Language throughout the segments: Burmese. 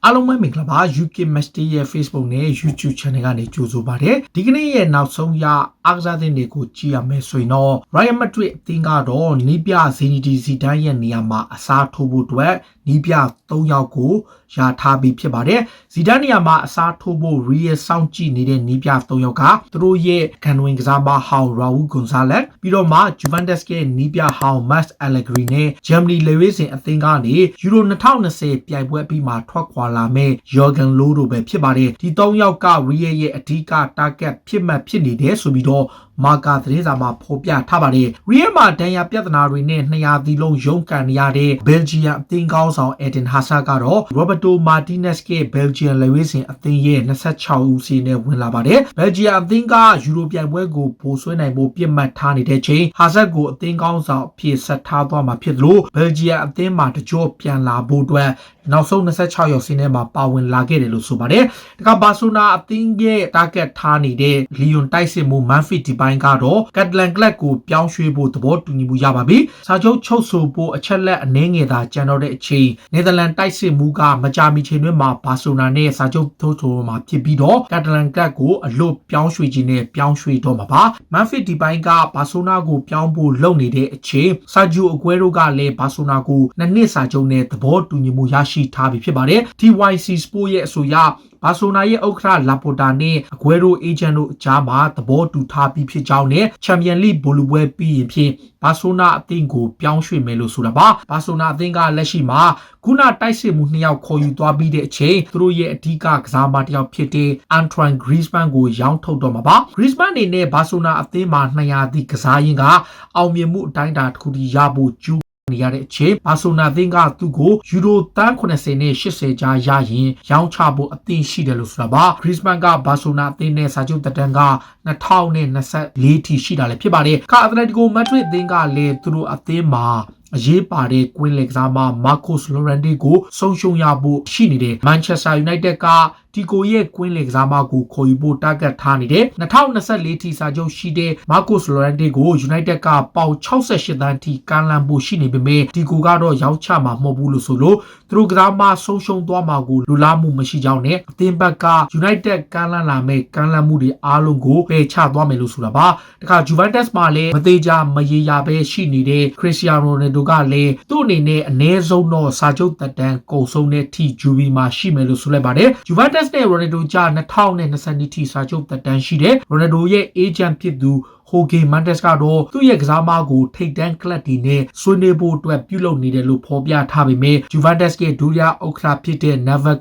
အားလုံးပဲမင်္ဂလာပါ UK Master ရဲ့ Facebook နဲ့ YouTube Channel ကနေကြိုဆိုပါရစေဒီကနေ့ရဲ့နောက်ဆုံးရအားကစားသင်းတွေကိုကြည့်ရမယ်ဆိုရင်တော့ Real Madrid အသင်းကတော့နီးပြဇီနီဒီဇီဒန်ရဲ့နေရာမှာအစားထိုးဖို့အတွက်နီးပြ3ယောက်ကိုရာထားပြီးဖြစ်ပါတယ်ဇီဒန်နေရာမှာအစားထိုးဖို့ Real စောင့်ကြည့်နေတဲ့နီးပြ3ယောက်ကသူတို့ရဲ့ကန်ဝင်ကစားမဟောင်း Raul Gonzalez ပြီးတော့မှ Juventus ရဲ့နီးပြဟောင်း Max Allegri နဲ့ Germany လေဝေးစဉ်အသင်းကနေ Euro 2020ပြိုင်ပွဲပြီးမှထွက်ခွာလာမဲ့ Jurgen Loh တို့ပဲဖြစ်ပါတယ်ဒီ3ယောက်က Real ရဲ့အဓိက target ဖြစ်မှတ်ဖြစ်နေတယ်ဆိုပြီးတော့မာကာသတင်းစာမှာဖော်ပြထားပါတယ်။ Real မှာဒဏ်ရာပြဿနာတွေနဲ့200တီလုံးရုန်းကန်နေရတဲ့ Belgium အသင်းကောင်းဆောင် Eden Hazard ကတော့ Roberto Martinez ရဲ့ Belgium လေဝေးစဉ်အသင်းရဲ့26ဦးစီနဲ့ဝင်လာပါတယ်။ Belgium အသင်းကယူရိုပြိုင်ပွဲကိုပိုဆွဲနိုင်ဖို့ပြစ်မှတ်ထားနေတဲ့ချိန် Hazard ကိုအသင်းကောင်းဆောင်အဖြစ်ဆက်ထားသွားမှာဖြစ်လို့ Belgium အသင်းမှာတကြောပြန်လာဖို့အတွက်နောက်ဆုံး26ရောက်စီးနဲ့မှာပါဝင်လာခဲ့တယ်လို့ဆိုပါတယ်။ဒါကဘာဆိုနာအသင်းရဲ့ target ထားနေတဲ့ Lyon တိုက်စစ်မှု Memphis Depay ကတော့ Catalan Club ကိုပြောင်းရွှေ့ဖို့သဘောတူညီမှုရပါပြီ။စာချုပ်ချုပ်ဆိုဖို့အချက်လက်အနည်းငယ်သာကျန်တော့တဲ့အချိန် Netherlands တိုက်စစ်မှုကမကြာမီချိန်တွင်မှာဘာဆိုနာနဲ့စာချုပ်ထုတ်ဆိုမှာဖြစ်ပြီးတော့ Catalan Club ကိုအလွတ်ပြောင်းရွှေ့ခြင်းနဲ့ပြောင်းရွှေ့တော့မှာပါ။ Memphis Depay ကဘာဆိုနာကိုပြောင်းဖို့လုပ်နေတဲ့အချိန် Sergio Aguero ကလည်းဘာဆိုနာကို2နှစ်စာချုပ်နဲ့သဘောတူညီမှုရရှိထားပြီဖြစ်ပါတယ်။ TYC Sport ရဲ့အဆိုအရဘာဆိုနာရဲ့ဥက္ကဋ္ဌလာပိုတာနဲ့အကွဲရိုအေဂျင့်တို့အကြားမှာသဘောတူထားပြီးဖြစ်ကြောင်းနဲ့ချန်ပီယံလိဘောလုံးပွဲပြီးရင်ဖြင့်ဘာဆိုနာအသင်းကိုပြောင်းရွှေ့မယ်လို့ဆိုတာပါဘာဆိုနာအသင်းကလက်ရှိမှာခုနတိုက်စစ်မှု2ယောက်ခေါ်ယူသွားပြီးတဲ့အချိန်သူတို့ရဲ့အဓိကကစားမတစ်ယောက်ဖြစ်တဲ့ Antoine Griezmann ကိုရောင်းထုတ်တော့မှာပါ Griezmann အနေနဲ့ဘာဆိုနာအသင်းမှာ200တီကစားရင်းကအောင်မြင်မှုအတိုင်းအတာတစ်ခုထိရဖို့ကျူးနေရတဲ့အချိန်ဘာဆိုနာသင်းကသူ့ကိုယူရိုတန်း80နဲ့80ကြားရရင်ရောင်းချဖို့အသင့်ရှိတယ်လို့ဆိုတာပါဂရစ်မန်ကဘာဆိုနာအသင်းနဲ့စာချုပ်တက်တန်းက2024ထိရှိတာလည်းဖြစ်ပါတယ်ကာအတလက်တီကိုမက်ဒရစ်အသင်းကလည်းသူတို့အသင်းမှာအရေးပါတဲ့ကွင်းလက်ကစားမမာကိုစ်လိုရန်တီကိုဆုံးရှုံးရဖို့ရှိနေတဲ့မန်ချက်စတာယူနိုက်တက်ကတီကိုရဲ့ကွင်းလက်ကစားမကိုခေါ်ယူဖို့တာဂက်ထားနေတဲ့2024ထိစာချုပ်ရှိတဲ့မာကိုစ်လိုရန်တီကိုယူနိုက်တက်ကပေါင်68တန်းထိကမ်းလှမ်းဖို့ရှိနေပေမဲ့တီကိုကတော့ရောင်းချမှာမဟုတ်ဘူးလို့ဆိုလို့သူတို့ကစားမဆုံးရှုံးသွားမှာကိုလူလားမှုမရှိကြောင်းနဲ့အသင်းဘက်ကယူနိုက်တက်ကမ်းလှမ်းလာမဲ့ကမ်းလှမ်းမှုတွေအားလုံးကိုပယ်ချသွားမယ်လို့ဆိုတာပါတခါဂျူဗန်တက်စ်မှာလည်းမသေးကြမရေရာပဲရှိနေတဲ့ခရစ္စတီယာနိုရိုနယ်ဒိုကလည်းသူ့အနေနဲ့အနည်းဆုံးတော့စာချုပ်တက်တန်းကုန်ဆုံးတဲ့ထိဂျူဗီမှာရှိမယ်လို့ဆိုလိုက်ပါတယ်ဂျူဗန်တက်စ်နဲ့ရိုနယ်ဒိုကြား2020ထိစာချုပ်တက်တန်းရှိတဲ့ရိုနယ်ဒိုရဲ့အေဂျင့်ဖြစ်သူဟိုဂေမန်တက်စ်ကတော့သူ့ရဲ့ကစားမကိုထိတ်တန်းကလပ်တီနဲ့ဆွေးနွေးဖို့အတွက်ပြုလုပ်နေတယ်လို့ဖော်ပြထားပေမဲ့ဂျူဗန်တက်စ်ရဲ့ဒုတိယဥက္ကဋ္ဌဖြစ်တဲ့နာဗက်က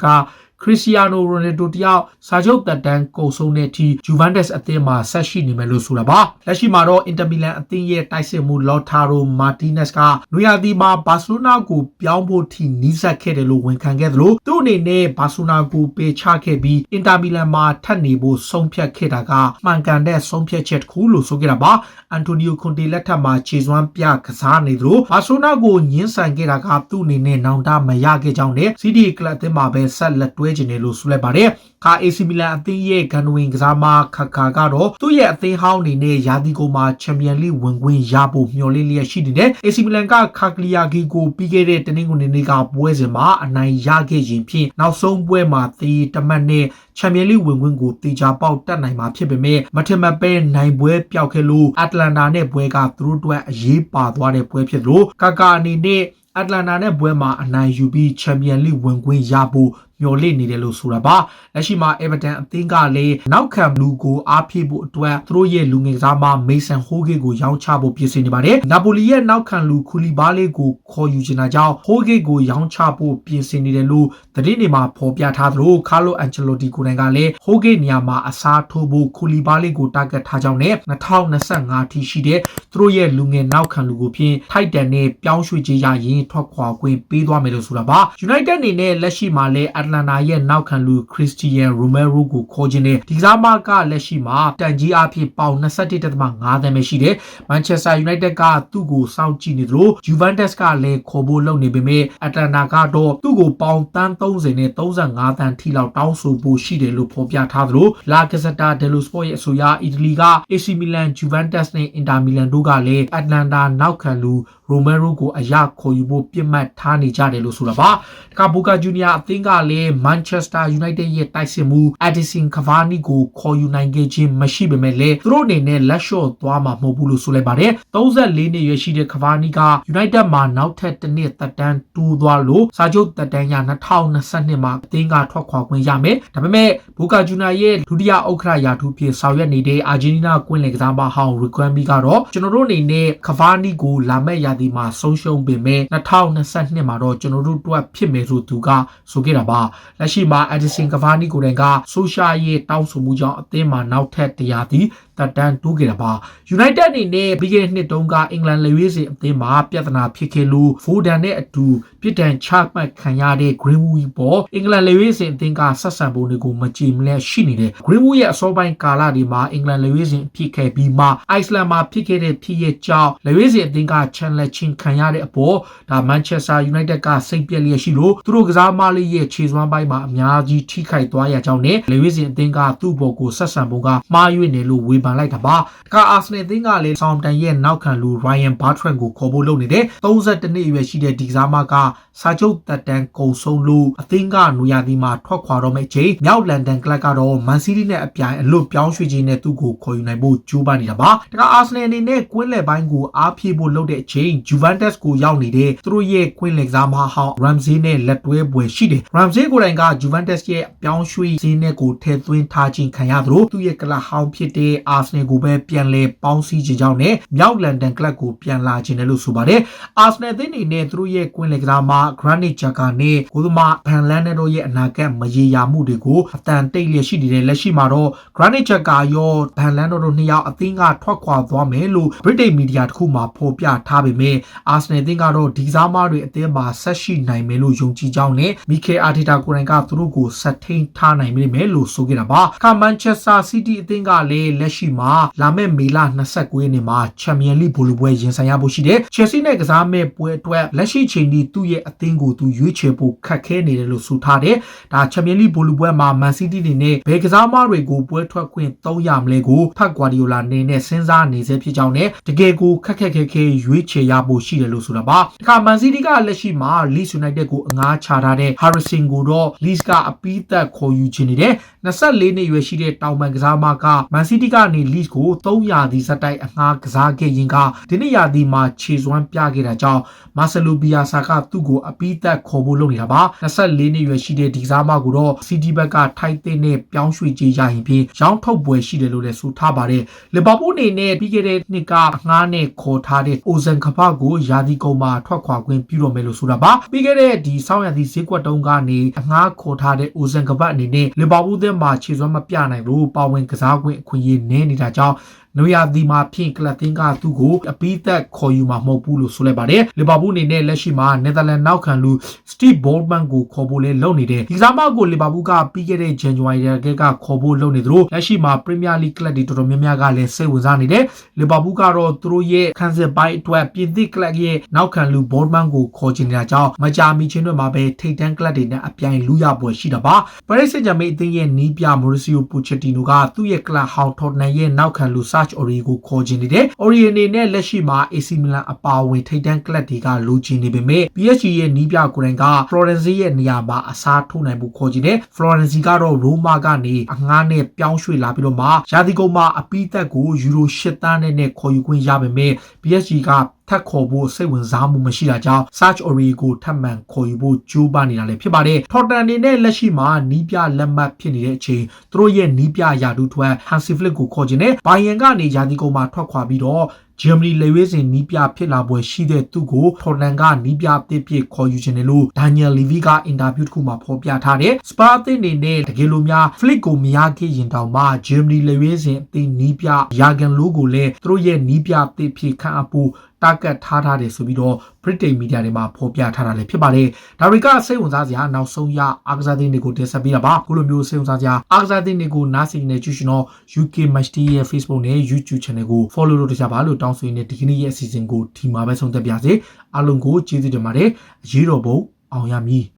ခရစ္စတီယာနိုရိုနယ်ဒိုတယောက်စာချုပ်တက်တန်းကုန်ဆုံးတဲ့အထိဂျူဗန်တက်စ်အသင်းမှာဆက်ရှိနေမယ်လို့ဆိုတာပါလက်ရှိမှာတော့အင်တာမီလန်အသင်းရဲ့တိုက်စစ်မှုလော်တာရိုမာတီနက်စ်ကနွေရာသီမှာဘာစီလိုနာကိုပြောင်းဖို့ထိနီးစပ်ခဲ့တယ်လို့ဝန်ခံခဲ့သလိုသူ့အနေနဲ့ဘာစီလိုနာကိုပေချခဲ့ပြီးအင်တာမီလန်မှာထပ်နေဖို့ဆုံးဖြတ်ခဲ့တာကမှန်ကန်တဲ့ဆုံးဖြတ်ချက်တစ်ခုလို့ဆိုခဲ့တာပါအန်တိုနီယိုကွန်တေလက်ထက်မှာခြေစွမ်းပြကစားနေသလိုဘာစီလိုနာကိုညှင်းဆန်ခဲ့တာကသူ့အနေနဲ့နောင်တမရခဲ့ကြောင်းနဲ့စီဒီကလပ်အသင်းမှာပဲဆက်လက်တွဲကျင်တယ်လို့ဆိုလိုက်ပါတယ်ခါ AC မီလန်အသင်းရဲ့ဂန်ဝင်ကစားမခါကတော့သူ့ရဲ့အသင်းဟောင်းအနေနဲ့ယာဒီကိုမှာချန်ပီယံလိဝင်ခွင့်ရဖို့မျှော်လင့်လျက်ရှိနေတဲ့ AC မီလန်ကခါကလီယာဂီကိုပြီးခဲ့တဲ့တနင်္ဂနွေနေ့ကပွဲစဉ်မှာအနိုင်ရခဲ့ရင်ဖြင့်နောက်ဆုံးပွဲမှာသေတမတ်နဲ့ချန်ပီယံလိဝင်ခွင့်ကိုတေချာပေါက်တက်နိုင်မှာဖြစ်ပေမဲ့မထင်မှတ်ပဲနိုင်ပွဲပျောက်ခဲ့လို့အတ္တလန်တာနဲ့ပွဲကသူတို့အတွက်အရေးပါသွားတဲ့ပွဲဖြစ်လို့ကာအနေနဲ့အတ္တလန်တာနဲ့ပွဲမှာအနိုင်ယူပြီးချန်ပီယံလိဝင်ခွင့်ရဖို့မျှော်လင့်နေတယ်လို့ဆိုတာပါလက်ရှိမှာအေဗာတန်အသင်းကလည်းနောက်ခံလူကိုအားဖြည့်ဖို့အတွက်သူတို့ရဲ့လူငယ်ကစားမမေဆန်ဟိုးဂေကိုရောင်းချဖို့ပြင်ဆင်နေပါတယ်နာပိုလီရဲ့နောက်ခံလူခူလီဘာလေးကိုခေါ်ယူချင်တာကြောင့်ဟိုးဂေကိုရောင်းချဖို့ပြင်ဆင်နေတယ်လို့သတင်းတွေမှာဖော်ပြထားသလိုကာလိုအန်ချယ်လိုတီကိုယ်တိုင်ကလည်းဟိုးဂေနေရာမှာအစားထိုးဖို့ခူလီဘာလေးကိုတာဂက်ထားကြောင်းနဲ့2025ထိရှိတဲ့သူတို့ရဲ့လူငယ်နောက်ခံလူကိုဖြင့်ထိုက်တန်နဲ့ပြောင်းရွှေ့ချရရင်ထွက်ခွာခွင့်ပေးသွားမယ်လို့ဆိုတာပါယူနိုက်တက်အနေနဲ့လက်ရှိမှာလည်းအတ္တလန်တာရဲ့နောက်ခံလူခရစ္စတီယန်ရိုမဲရိုကိုခေါ်ခြင်းနဲ့ဒီကစားမကလက်ရှိမှာတန်ကြီးအဖြစ်ပေါင်21.5 သန်းပဲရှိတယ်မန်ချက်စတာယူနိုက်တက်ကသူ့ကိုစောင့်ကြည့်နေသလိုဂျူဗန်တက်စ်ကလည်းခေါ်ဖို့လုပ်နေပေမဲ့အတ္တလန်တာကတော့သူ့ကိုပေါင်တန်း30နဲ့35တန်းထိလောက်တောင်းဆိုဖို့ရှိတယ်လို့ဖော်ပြထားသလိုလာဂဇက်တာဒယ်လိုစပေါ့ရဲ့အဆိုအရအီတလီက AC မီလန်ဂျူဗန်တက်စ်နဲ့အင်တာမီလန်တို့ကလည်းအတ္တလန်တာနောက်ခံလူ ရိုမဲရိုကိုအရခေါ်ယူဖို့ပြစ်မှတ်ထားနေကြတယ်လို့ဆိုတာပါတခါဘူကာဂျူနီယာအသင်းကလည်းမန်ချက်စတာယူနိုက်တက်ရဲ့တိုက်စစ်မှုအက်ဒီဆင်ကဗာနီကိုခေါ်ယူနိုင်ခဲ့ခြင်းမရှိပေမဲ့လည်းသူတို့အနေနဲ့လက်လျှော့သွားမှာမဟုတ်ဘူးလို့ဆိုလိုက်ပါတယ်34နှစ်ရွယ်ရှိတဲ့ကဗာနီကယူနိုက်တက်မှာနောက်ထပ်တစ်နှစ်သက်တမ်းတူးသွားလို့စာချုပ်သက်တမ်းရ2022မှာအသင်းကထွက်ခွာခွင့်ရမယ်ဒါပေမဲ့ဘူကာဂျူနီယာရဲ့ဒုတိယဥက္ကဋ္ဌရာထူးဖြစ်ဆောင်ရွက်နေတဲ့အာဂျင်တီးနားကွင်းလယ်ကစားမဟောင်းရီကွမ်ဘီကတော့ကျွန်တော်တို့အနေနဲ့ကဗာနီကိုလာမဲ့ရာသီမှာဆုံးရှုံးပေမဲ့2022မှာတော့ကျွန်တော်တို့တွက်ဖြစ်မယ်ဆိုသူကဆိုခဲ့တာပါလက်ရှိမှာအက်ဒီဆင်ကဗာနီကိုတိုင်ကဆိုရှာရဲ့တောင်းဆိုမှုကြောင့်အသင်းမှာနောက်ထပ်တရားသည်တက်တန်းတိုးခဲ့တာပါယူနိုက်တက်အနေနဲ့ပြီးခဲ့တဲ့နှစ်တုန်းကအင်္ဂလန်လေဝေးစဉ်အသင်းမှာပြဿနာဖြစ်ခဲ့လို့ဖိုဒန်နဲ့အတူပြစ်ဒဏ်ချမှတ်ခံရတဲ့ Greenwood ပေါ်အင်္ဂလန်လေဝေးစဉ်အသင်းကဆက်ဆံပုံတွေကိုမကြည်မလန့်ရှိနေတယ် Greenwood ရဲ့အစောပိုင်းကာလဒီမှာအင်္ဂလန်လေဝေးစဉ်ဖြစ်ခဲ့ပြီးမှအိုက်စလန်မှာဖြစ်ခဲ့တဲ့ဖြစ်ရဲ့ကြောင့်လေဝေးစဉ်အသင်းကချန်လက်ချင်းခံရတဲ့အပေါ်ဒါမန်ချက်စတာယူနိုက်တက်ကစိတ်ပြက်လျက်ရှိလို့သူတို့ကစားမလေးရဲ့ခြေစွမ်းပိုင်းမှာအများကြီးထိခိုက်သွားရကြောင်းနဲ့လေဝေးစဉ်အသင်းကသူ့ဘော်ကိုဆက်ဆံပုံကမှားယွင်းတယ်လို့ဝေဖန်လိုက်တာပါတခါအာဆနယ်အသင်းကလည်းဆောင်းတန်ရဲ့နောက်ခံလူရိုင်ယန်ဘာထရန်ကိုခေါ်ဖို့လုပ်နေတဲ့32နှစ်အရွယ်ရှိတဲ့ဒီကစားမကစာချုပ်သက်တမ်းကုန်ဆုံးလို့အသင်းကနူယာဒီမှာထွက်ခွာတော့မယ့်ချိန်မြောက်လန်ဒန်ကလပ်ကတော့မန်စီးတီးနဲ့အပြိုင်အလွတ်ပြောင်းရွှေ့ခြင်းနဲ့သူ့ကိုခေါ်ယူနိုင်ဖို့ကြိုးပမ်းနေတာပါတခါအာဆနယ်အနေနဲ့ကွင်းလယ်ပိုင်းကိုအားဖြည့်ဖို့လုပ်တဲ့အချိန်ဂျူဗန်တက်စ်ကိုရောက်နေတဲ့သူတို့ရဲ့ကွင်းလယ်ကစားမဟောင်းရမ်ဇေးနဲ့လက်တွဲပွဲရှိတယ်ရမ်ဇေးကိုယ်တိုင်ကဂျူဗန်တက်စ်ရဲ့ပြောင်းရွှေ့ခြင်းနဲ့ကိုထည့်သွင်းထားခြင်းခံရသလိုသူ့ရဲ့ကလပ်ဟောင်းဖြစ်တဲ့အာဆနယ်ကိုပဲပြန်လဲပေါင်းစည်းခြင်းကြောင့်နဲ့မြောက်လန်ဒန်ကလပ်ကိုပြန်လာခြင်းတယ်လို့ဆိုပါတယ်အာဆနယ်အသင်းအနေနဲ့သူတို့ရဲ့ကွင်းလယ်ကစားမဂရန်နစ်ဂျာကာနဲ့ကိုသမာဗန်လန်နဲ့တို့ရဲ့အနာဂတ်မရေရာမှုတွေကိုအတန်တိတ်လျက်ရှိနေတဲ့လက်ရှိမှာတော့ဂရန်နစ်ဂျာကာရောဗန်လန်တို့နှစ်ယောက်အသင်းကထွက်ခွာသွားမယ်လို့ဗြိတိန်မီဒီယာတစ်ခုမှဖော်ပြထားပေမဲ့အာဆနယ်အသင်းကတော့ဒီစားမတွေအသင်းမှာဆက်ရှိနိုင်မယ်လို့ယုံကြည်ကြောင်းနဲ့မီခဲအာတီတာကိုယ်တိုင်ကသူတို့ကိုဆက်ထိန်ထားနိုင်မယ်လို့ဆိုခဲ့တာပါကမန်ချက်စတာစီးတီးအသင်းကလည်းလက်ရှိမှာလာမယ့်မေလ29ရက်နေ့မှာချန်ပီယံလိဘောလုံးပွဲရင်ဆိုင်ရဖို့ရှိတယ်ချယ်ဆီနဲ့ကစားမဲ့ပွဲအတွက်လက်ရှိချိန်ထိသူ့ရဲ့အသင်းကိုသူရွေးချယ်ဖို့ခက်ခဲနေတယ်လို့ဆိုထားတယ်ဒါချန်ပီယံလိဘောလုံးပွဲမှာမန်စီးတီးနေနဲ့ဘယ်ကစားမတွေကိုပွဲထွက်ခွင့်သုံးရမလဲကိုဖတ်ဂွာဒီယိုလာနေနဲ့စဉ်းစားနေစေဖြစ်ကြောင်းနဲ့တကယ်ကိုခက်ခဲရွေးချယ်ရဖို့ရှိတယ်လို့ဆိုတာပါတခါမန်စီးတီးကလက်ရှိမှာလီစ်ယူနိုက်တက်ကိုအငှားချထားတဲ့ဟာရစ်ဆင်ကိုတော့လီစ်ကအပီးသက်ခေါ်ယူခြင်းနေတယ်24နှစ်ရွယ်ရှိတဲ့တောင်ပန်ကစားမကမန်စီးတီးကနေလစ်ကို3ရာသီစက်တိုက်အငှားကစားခဲ့ရင်ကဒီနေ့ရာသီမှာခြေစွမ်းပြခဲ့တာကြောင့်မာဆယ်လိုဘီယာဆာကသူ့ကိုအပီးသက်ခေါ်ဖို့လုပ်နေတာပါ24နှစ်ရွယ်ရှိတဲ့ဒီကစားမကိုတော့စီတီဘက်ကထိုက်တဲ့နဲ့ပြောင်းရွှေ့ကြေးရရင်ဖြင့်ရောင်းထုတ်ပွဲရှိတယ်လို့လည်းဆိုထားပါတယ်လီဗာပူးအနေနဲ့ပြီးခဲ့တဲ့နှစ်ကအငှားနဲ့ခေါ်ထားတဲ့အိုဇန်ကဖကိုရာသီကုန်မှာထွက်ခွာခွင့်ပြုတော့မယ်လို့ဆိုတာပါပြီးခဲ့တဲ့ဒီဆောင်းရာသီဈေးကွက်တုံးကနေအငှားခေါ်ထားတဲ့အိုဇန်ကဖအနေနဲ့လီဗာပူးသင်းမှာခြေစွမ်းမပြနိုင်လို့ပါဝင်ကစားခွင့်အခွင့်အရေးနည်းနေတာကြောင့်နွေရာသီမှာဖြင့်ကလပ်သင်းကသူ့ကိုအပီးသက်ခေါ်ယူမှာမဟုတ်ဘူးလို့ဆိုလိုက်ပါတယ်လီဗာပူးအနေနဲ့လက်ရှိမှာနယ်သာလန်နောက်ခံလူစတီဗ်ဘောလ်မန်ကိုခေါ်ဖို့လဲလုပ်နေတယ်ဒီကစားမကိုလီဗာပူးကပြီးခဲ့တဲ့ဇန်နဝါရီလကခေါ်ဖို့လုပ်နေသလိုလက်ရှိမှာပရီးမီးယားလိဂ်ကလပ်တွေတော်တော်များများကလည်းစိတ်ဝင်စားနေတယ်လီဗာပူးကတော့သူတို့ရဲ့ခန်းစစ်ပိုင်းအတွက်ပြင်သစ်ကလပ်ရဲ့နောက်ခံလူဘောလ်မန်ကိုခေါ်ချင်နေတာကြောင့်မကြာမီချင်းတွေမှာပဲထိပ်တန်းကလပ်တွေနဲ့အပြိုင်လူရပွဲရှိတာပါပါရီးဆင်ဂျာမယ်အသင်းရဲ့နီးပြမိုရီစီယိုပူချက်တီနိုကသူ့ရဲ့ကလပ်ဟောင်းထော်တနမ်ရဲ့နောက်ခံလူဆာချ်အော်ရီကိုခေါ်ချင်နေတယ်အော်ရီအနေနဲ့လက်ရှိမှာ AC မီလန်အပါအဝင်ထိပ်တန်းကလပ်တွေကလိုချင်နေပေမဲ့ PSG ရဲ့နီးပြကိုယ်တိုင်က Florence ရဲ့နေရာမှာအစားထိုးနိုင်ဖို့ခေါ်ချင်တယ် Florence ကတော့ Roma ကနေအငှားနဲ့ပြောင်းရွှေ့လာပြီးတော့မှရာသီကုန်မှာအပီးသက်ကိုယူရို8သန်းနဲ့ခေါ်ယူခွင့်ရပေမဲ့ PSG ကထပ်ခေါ်ဖို့စိတ်ဝင်စားမှုမရှိတာကြောင့် Search Ori ကိုထပ်မံခေါ်ယူဖို့ကြိုးပမ်းနေတာလည်းဖြစ်ပါတယ်။ Tottenham အနေနဲ့လက်ရှိမှာနီးပြလက်မှတ်ဖြစ်နေတဲ့အချိန်သူတို့ရဲ့နီးပြရာထူးထွက် Hansi Flick ကိုခေါ်ချင်တယ်။ Bayern ကနေရာသီကုန်မှာထွက်ခွာပြီးတော့ဂျာမနီလေဝေးစဉ်နီးပြဖြစ်လာပွဲရှိတဲ့သူကိုထော်နန်ကနီးပြအသစ်ဖြစ်ခေါ်ယူခြင်းတယ်လို့ဒန်နီယယ်လီဗီကအင်တာဗျူးတစ်ခုမှာဖော်ပြထားတယ်။စပါအသစ်အနေနဲ့တကယ်လို့များဖလစ်ကိုမရခဲ့ရင်တောင်မှဂျာမနီလေဝေးစဉ်အသင်းနီးပြယာဂန်လိုကိုလည်းသူတို့ရဲ့နီးပြအသစ်ဖြစ်ခန့်အပ်ဖို့တာဂက်ထားတယ်ဆိုပြီးတော့ဗြိတိန်မီဒီယာတွေမှာဖော်ပြထားတာလည်းဖြစ်ပါတယ်။ဒါတွေကစိတ်ဝင်စားစရာနောက်ဆုံးရအားကစားသင်းတွေကိုတင်ဆက်ပေးတာပါ။ခုလိုမျိုးစိတ်ဝင်စားစရာအားကစားသင်းတွေကိုနားဆင်နေကြည့်ရှင်တော့ UK Match Day ရဲ့ Facebook နဲ့ YouTube Channel ကို follow လုပ်ကြပါလို့တောင်းဆိုရင်းနဲ့ဒီကနေ့ရဲ့အစီအစဉ်ကိုဒီမှာပဲဆုံးသက်ပါစေ။အားလုံးကိုကျေးဇူးတင်ပါတယ်။အရေးတော်ပုံအောင်ရမည်။